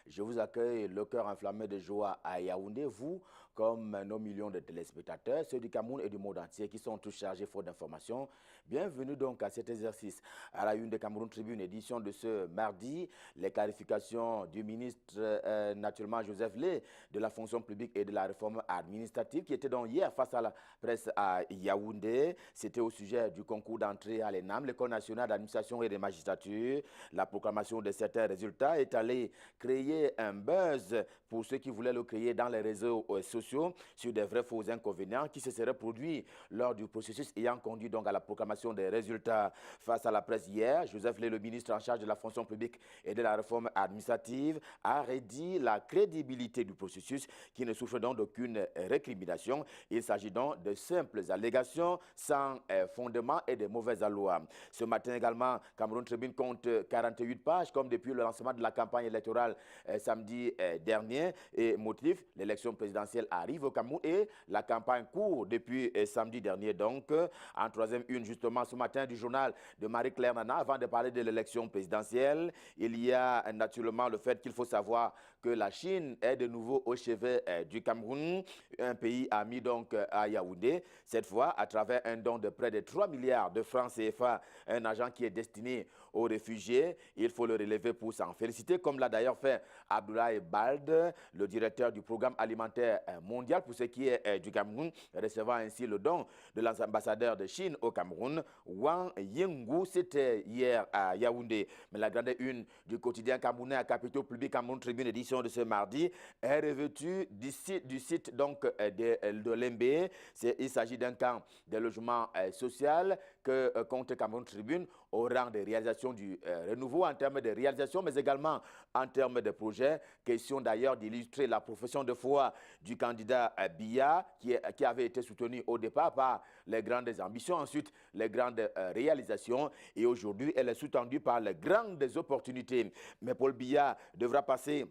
Je vous accueille le cœur enflammé de joie à Yaoundé, vous, comme nos millions de téléspectateurs, ceux du Cameroun et du monde entier qui sont tous chargés faute d'informations. Bienvenue donc à cet exercice. À la une de Cameroun Tribune, édition de ce mardi, les clarifications du ministre, naturellement Joseph Lé, de la fonction publique et de la réforme administrative, qui était donc hier face à la presse à Yaoundé. C'était au sujet du concours d'entrée à l'ENAM, l'École nationale d'administration et de magistrature. La proclamation de certains résultats est allée créer un buzz pour ceux qui voulaient le créer dans les réseaux sociaux sur des vrais faux inconvénients qui se seraient produits lors du processus ayant conduit donc à la proclamation des résultats. Face à la presse hier, Joseph Lé, le ministre en charge de la fonction publique et de la réforme administrative, a redit la crédibilité du processus qui ne souffre donc d'aucune récrimination. Il s'agit donc de simples allégations sans fondement et de mauvaises lois. Ce matin également, Cameroun Tribune compte 48 pages comme depuis le lancement de la campagne électorale samedi dernier. Et motif, l'élection présidentielle arrive au Cameroun et la campagne court depuis samedi dernier. Donc, en troisième une, justement, ce matin du journal de Marie-Claire Nana, avant de parler de l'élection présidentielle, il y a naturellement le fait qu'il faut savoir que la Chine est de nouveau au chevet du Cameroun, un pays ami donc à Yaoundé, cette fois à travers un don de près de 3 milliards de francs CFA, un argent qui est destiné aux réfugiés. Il faut le relever pour s'en féliciter, comme l'a d'ailleurs fait Abdoulaye Bald, le directeur du programme alimentaire mondial pour ce qui est du Cameroun, recevant ainsi le don de l'ambassadeur de Chine au Cameroun, Wang Yinggu. C'était hier à Yaoundé. Mais la grande une du quotidien camerounais à Capitaux Public Cameroun Tribune, édition de ce mardi, est revêtue du site donc de l'MB. Il s'agit d'un camp de logement social que compte Cameroun Tribune au rang des réalisations du renouveau en termes de réalisation, mais également en termes de projet. Question d'ailleurs d'illustrer la profession de foi du candidat Biya, qui avait été soutenu au départ par les grandes ambitions, ensuite les grandes réalisations, et aujourd'hui elle est soutenue par les grandes opportunités. Mais Paul Biya devra passer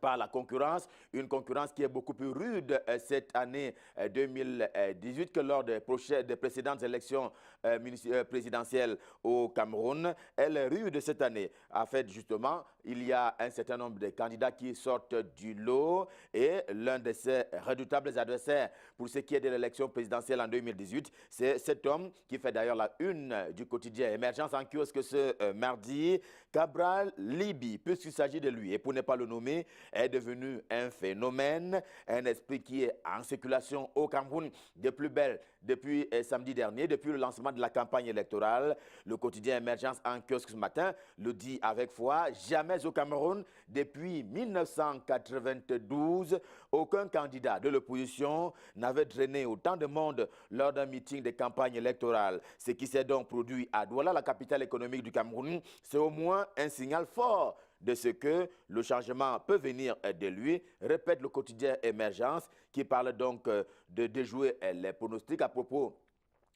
par la concurrence, une concurrence qui est beaucoup plus rude cette année 2018 que lors des précédentes élections présidentielles au Cameroun. Elle est rude cette année. En fait, justement, il y a un certain nombre de candidats qui sortent du lot et l'un de ces redoutables adversaires pour ce qui est de l'élection présidentielle en 2018, c'est cet homme qui fait d'ailleurs la une du quotidien Émergence en kiosque ce mardi, Cabral Libi, puisqu'il s'agit de lui. Et pour ne pas le nommer, est devenu un phénomène, un esprit qui est en circulation au Cameroun de plus belle depuis samedi dernier, depuis le lancement de la campagne électorale. Le quotidien Émergence en kiosque ce matin le dit avec foi, jamais au Cameroun, depuis 1992, aucun candidat de l'opposition n'avait drainé autant de monde lors d'un meeting de campagne électorale. Ce qui s'est donc produit à Douala, la capitale économique du Cameroun, c'est au moins un signal fort de ce que le changement peut venir de lui, répète le quotidien Émergence, qui parle donc de déjouer les pronostics à propos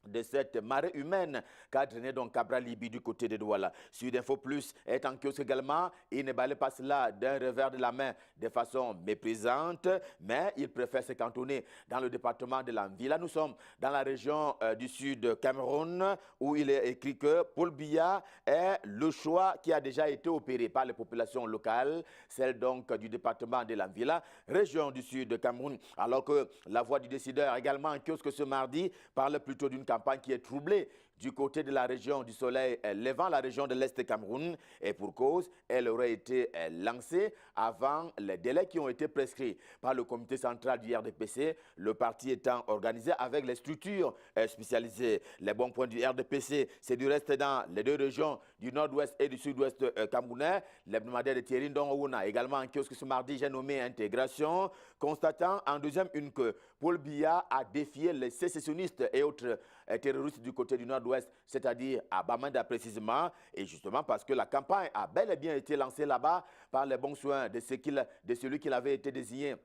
de cette marée humaine qu'a drainé donc Cabral Libi du côté de Douala. Sud Info Plus est en kiosque également. Il ne balaye pas cela d'un revers de la main de façon méprisante, mais il préfère se cantonner dans le département de l'Anvila. Nous sommes dans la région du sud Cameroun où il est écrit que Paul Biya est le choix qui a déjà été opéré par les populations locales, celle donc du département de l'Anvila, région du sud Cameroun. Alors que la voix du décideur également en kiosque ce mardi parle plutôt d'une campagne qui est troublée du côté de la région du soleil levant, la région de l'Est Cameroun, et pour cause, elle aurait été lancée avant les délais qui ont été prescrits par le comité central du RDPC, le parti étant organisé avec les structures spécialisées. Les bons points du RDPC, c'est du reste dans les deux régions du nord-ouest et du sud-ouest camerounais. L'hebdomadaire de Thierry Ndongouna, également en kiosque ce mardi, j'ai nommé Intégration, constatant en deuxième une que Paul Biya a défié les sécessionnistes et autres terroristes du côté du nord-ouest, c'est-à-dire à Bamenda précisément, et justement parce que la campagne a bel et bien été lancée là-bas par les bons soins de celui qui avait été désigné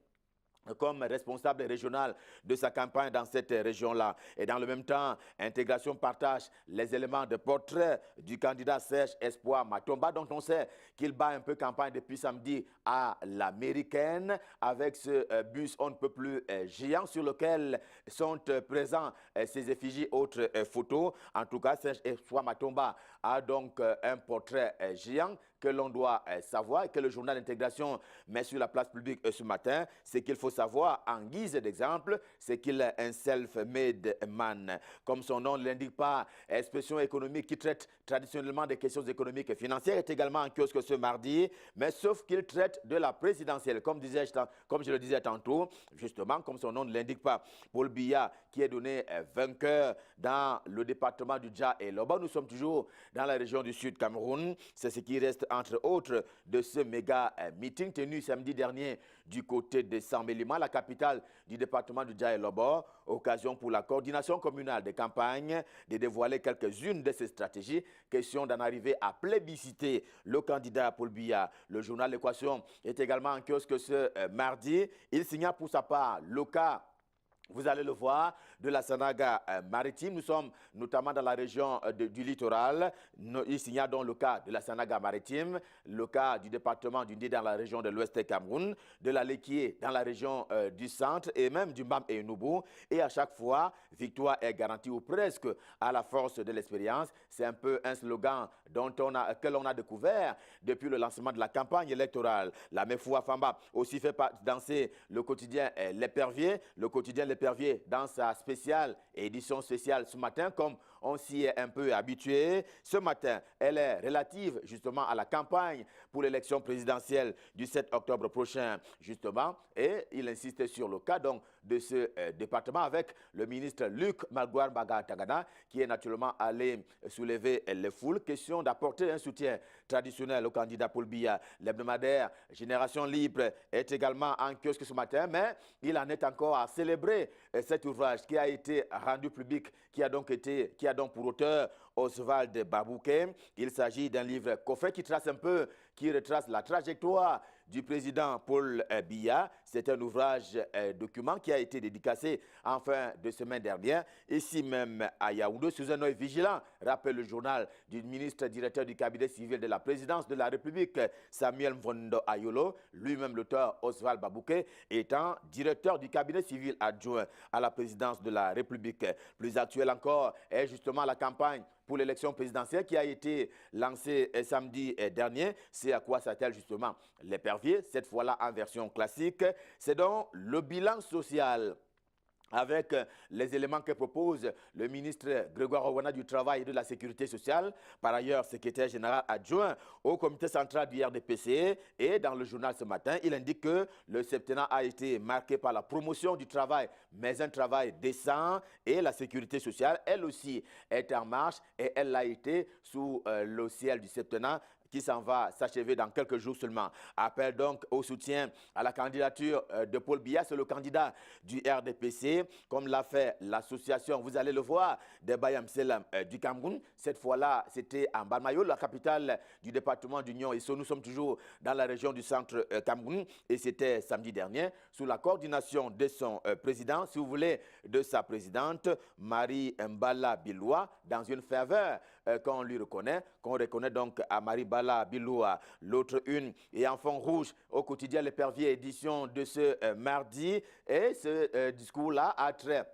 comme responsable régional de sa campagne dans cette région-là. Et dans le même temps, Intégration partage les éléments de portrait du candidat Serge Espoir Matomba, dont on sait qu'il bat un peu campagne depuis samedi à l'américaine, avec ce bus on ne peut plus géant sur lequel sont présents ses effigies, autres photos. En tout cas, Serge Espoir Matomba a donc un portrait géant que l'on doit savoir et que le journal d'intégration met sur la place publique ce matin. Ce qu'il faut savoir en guise d'exemple, c'est qu'il est un self-made man. Comme son nom ne l'indique pas, expression économique qui traite traditionnellement des questions économiques et financières, est également en kiosque ce mardi, mais sauf qu'il traite de la présidentielle. Comme je le disais tantôt, justement, comme son nom ne l'indique pas, Paul Biya, qui est donné vainqueur dans le département du Dja et Loba. Nous sommes toujours dans la région du Sud Cameroun. C'est ce qui reste, entre autres, de ce méga meeting tenu samedi dernier du côté de Sambélima, la capitale du département du Dja et Loba. Occasion pour la coordination communale des campagnes de dévoiler quelques-unes de ces stratégies. Question d'en arriver à plébisciter le candidat Paul Biya. Le journal L'Équation est également en kiosque ce mardi. Il signale pour sa part le cas, vous allez le voir, de la Sanaga maritime. Nous sommes notamment dans la région du littoral. Il signale donc le cas de la Sanaga maritime, le cas du département du Ndé dans la région de l'ouest du Cameroun, de la Lekié dans la région du centre et même du Mbam et Noubou. Et à chaque fois, victoire est garantie ou presque à la force de l'expérience. C'est un peu un slogan que l'on a découvert depuis le lancement de la campagne électorale. La Mefoua Famba aussi fait danser le quotidien L'Épervier. Le quotidien L'Épervier dans sa spéciale édition spéciale ce matin, comme on s'y est un peu habitué. Ce matin, elle est relative justement à la campagne pour l'élection présidentielle du 7 octobre prochain, justement, et il insiste sur le cas donc de ce département avec le ministre Luc Magouar Bagatagana, qui est naturellement allé soulever les foules. Question d'apporter un soutien traditionnel au candidat Paul Biya. L'hebdomadaire Génération Libre est également en kiosque ce matin, mais il en est encore à célébrer cet ouvrage qui a été rendu public, qui a donc pour auteur Oswald Babouké. Il s'agit d'un livre coffret qui retrace la trajectoire du président Paul Biya. C'est un ouvrage document qui a été dédicacé en fin de semaine dernière, ici même à Yaoundé, sous un œil vigilant, rappelle le journal du ministre directeur du cabinet civil de la présidence de la République, Samuel Mvondo Ayolo, lui-même l'auteur Oswald Babouké, étant directeur du cabinet civil adjoint à la présidence de la République. Plus actuel encore est justement la campagne pour l'élection présidentielle qui a été lancée samedi dernier. C'est à quoi s'attelle justement L'Épervier, cette fois-là en version classique. C'est donc le bilan social avec les éléments que propose le ministre Grégoire Owana du Travail et de la Sécurité sociale, par ailleurs secrétaire général adjoint au comité central du RDPC. Et dans le journal ce matin, il indique que le septennat a été marqué par la promotion du travail, mais un travail décent, et la sécurité sociale, elle aussi, est en marche et elle l'a été sous le ciel du septennat qui s'en va s'achever dans quelques jours seulement. Appel donc au soutien à la candidature de Paul Biya, c'est le candidat du RDPC, comme l'a fait l'association, vous allez le voir, des Bayam-Selam du Cameroun. Cette fois-là, c'était en Balmayo, la capitale du département d'Union. Et nous sommes toujours dans la région du centre Cameroun. Et c'était samedi dernier, sous la coordination de son président, si vous voulez, de sa présidente, Marie Mbala Biloua, dans une ferveur qu'on reconnaît donc à Marie Bala Biloua. L'autre une et en fond rouge au quotidien L'Épervier, édition de ce mardi. Et ce discours-là a trait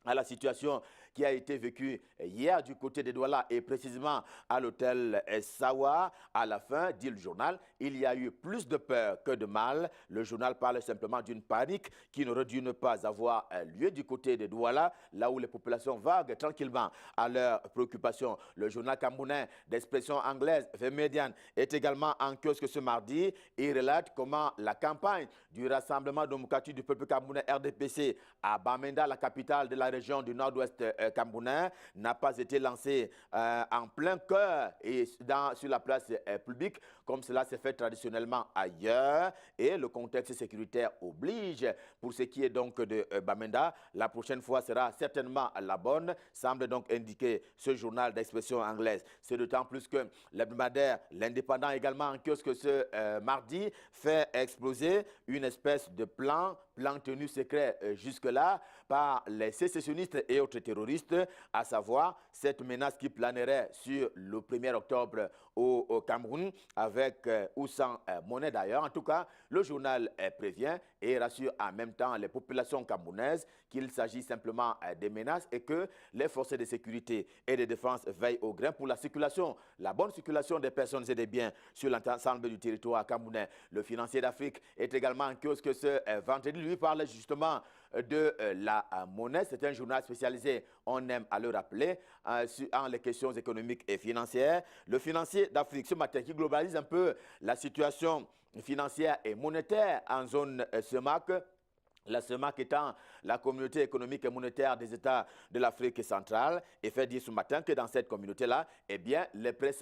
à la situation qui a été vécue hier du côté de Douala et précisément à l'hôtel Sawa. À la fin, dit le journal, il y a eu plus de peur que de mal. Le journal parle simplement d'une panique qui n'aurait dû ne pas avoir lieu du côté de Douala, là où les populations vaguent tranquillement à leurs préoccupations. Le journal camerounais d'expression anglaise, The Median, est également en kiosque ce mardi. Il relate comment la campagne du Rassemblement démocratique du peuple camerounais RDPC à Bamenda, la capitale de la région du nord-ouest camerounais, n'a pas été lancée en plein cœur et sur la place publique, comme cela s'est fait traditionnellement ailleurs. Et le contexte sécuritaire oblige. Pour ce qui est donc de Bamenda, la prochaine fois sera certainement la bonne, semble donc indiquer ce journal d'expression anglaise. C'est d'autant plus que l'hebdomadaire L'Indépendant, également en kiosque ce mardi, fait exploser une espèce de plan tenu secret jusque-là par les sécessionnistes et autres terroristes, à savoir cette menace qui planerait sur le 1er octobre au Cameroun, avec ou sans monnaie d'ailleurs. En tout cas, le journal prévient et rassure en même temps les populations camerounaises qu'il s'agit simplement des menaces et que les forces de sécurité et de défense veillent au grain pour la circulation, la bonne circulation des personnes et des biens sur l'ensemble du territoire camerounais. Le financier d'Afrique est également en kiosque ce vendredi. Lui parle justement de la monnaie. C'est un journal spécialisé, on aime à le rappeler, en les questions économiques et financières. Le financier d'Afrique ce matin qui globalise un peu la situation financière et monétaire en zone CEMAC. La CEMAC étant la communauté économique et monétaire des États de l'Afrique centrale, et fait dire ce matin que dans cette communauté-là, eh bien, les prêts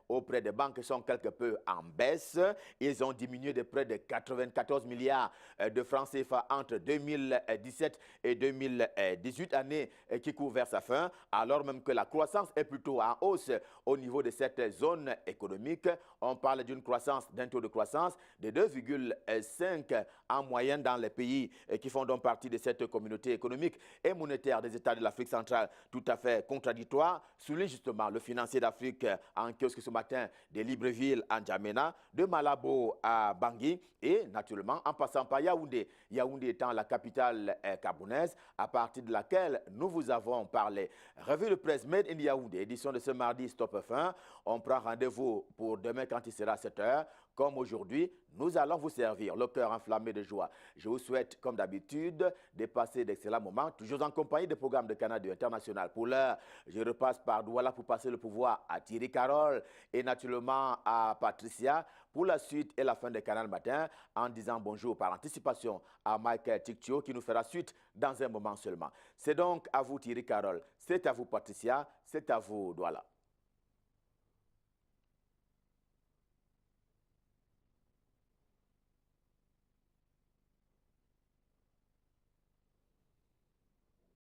auprès des banques sont quelque peu en baisse. Ils ont diminué de près de 94 milliards de francs CFA entre 2017 et 2018, année qui court vers sa fin, alors même que la croissance est plutôt en hausse au niveau de cette zone économique. On parle d'un taux de croissance de 2,5 en moyenne dans les pays qui font donc partie de cette communauté économique et monétaire des États de l'Afrique centrale, tout à fait contradictoire, souligne justement le financier d'Afrique en kiosque ce matin de Libreville en Djamena, de Malabo à Bangui et naturellement en passant par Yaoundé. Yaoundé étant la capitale camerounaise à partir de laquelle nous vous avons parlé. Revue de presse Made in Yaoundé, édition de ce mardi Stop F1. On prend rendez-vous pour demain quand il sera 7 h. Comme aujourd'hui, nous allons vous servir le cœur enflammé de joie. Je vous souhaite, comme d'habitude, de passer d'excellents moments, toujours en compagnie des programmes de Canada International. Pour l'heure, je repasse par Douala pour passer le pouvoir à Thierry Carole et naturellement à Patricia pour la suite et la fin de Canal Matin, en disant bonjour par anticipation à Michael Tictio qui nous fera suite dans un moment seulement. C'est donc à vous Thierry Carole, c'est à vous Patricia, c'est à vous Douala.